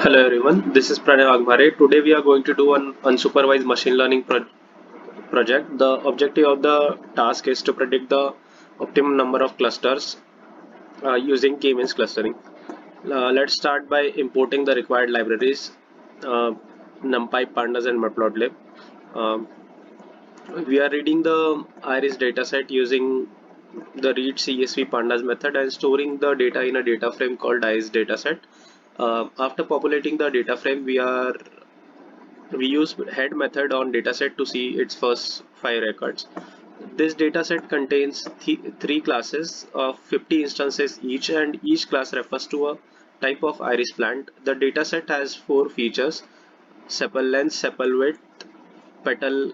Hello everyone, this is Pranay Agmare. Today we are going to do an unsupervised machine learning project. The objective of the task is to predict the optimum number of clusters using k-means clustering. Let's start by importing the required libraries, uh, NumPy, Pandas and Matplotlib. Um we are reading the iris dataset using the read CSV pandas method and storing the data in a data frame called iris dataset. After populating the data frame, we use head method on dataset to see its first 5 records. This dataset contains three classes of 50 instances each, and each class refers to a type of iris plant. The dataset has four features: sepal length, sepal width, petal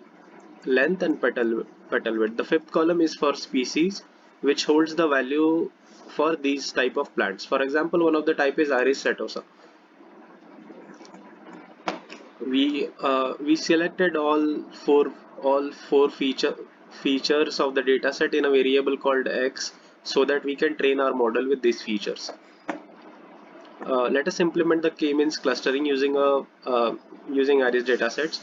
length and petal width. The fifth column is for species, which holds the value for these type of plants. For example, one of the type is iris setosa. We selected all four features of the dataset in a variable called x so that we can train our model with these features. Let us implement the k-means clustering using iris datasets.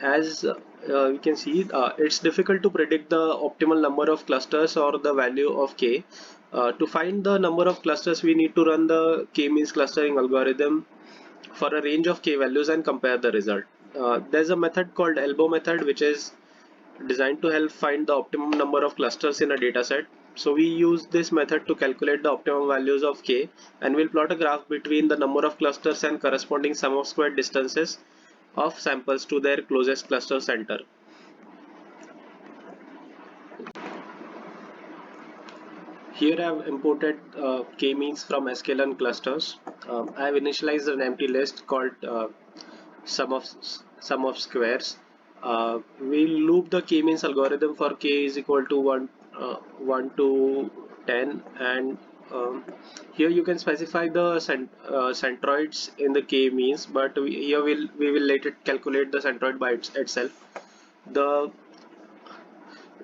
As we can see, it's difficult to predict the optimal number of clusters or the value of k. To find the number of clusters, we need to run the k-means clustering algorithm for a range of k values and compare the result. There's a method called elbow method which is designed to help find the optimum number of clusters in a dataset. So we use this method to calculate the optimum values of k, and we'll plot a graph between the number of clusters and corresponding sum of squared distances of samples to their closest cluster center. Here I have imported k-means from sklearn clusters. I have initialized an empty list called sum of sum of squares. We'll loop the k-means algorithm for k is equal to 1 to 10, and here you can specify the centroids in the k-means, but here we will let it calculate the centroid by itself. The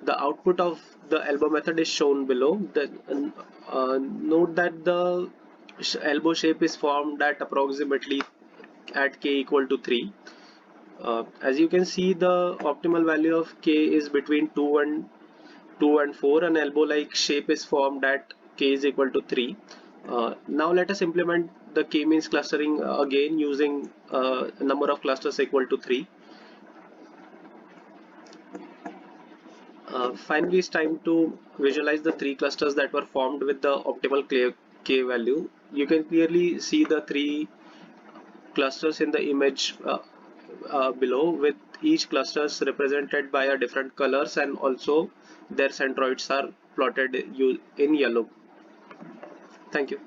the output of the elbow method is shown below. Note that the elbow shape is formed at approximately at k equal to 3. As you can see, the optimal value of k is between 2 and 4, and elbow like shape is formed at k is equal to 3. Now let us implement the k-means clustering again using a number of clusters equal to 3. Finally, it's time to visualize the three clusters that were formed with the optimal k value. You can clearly see the three clusters in the image below, with each clusters represented by a different colors, and also their centroids are plotted in yellow. Thank you.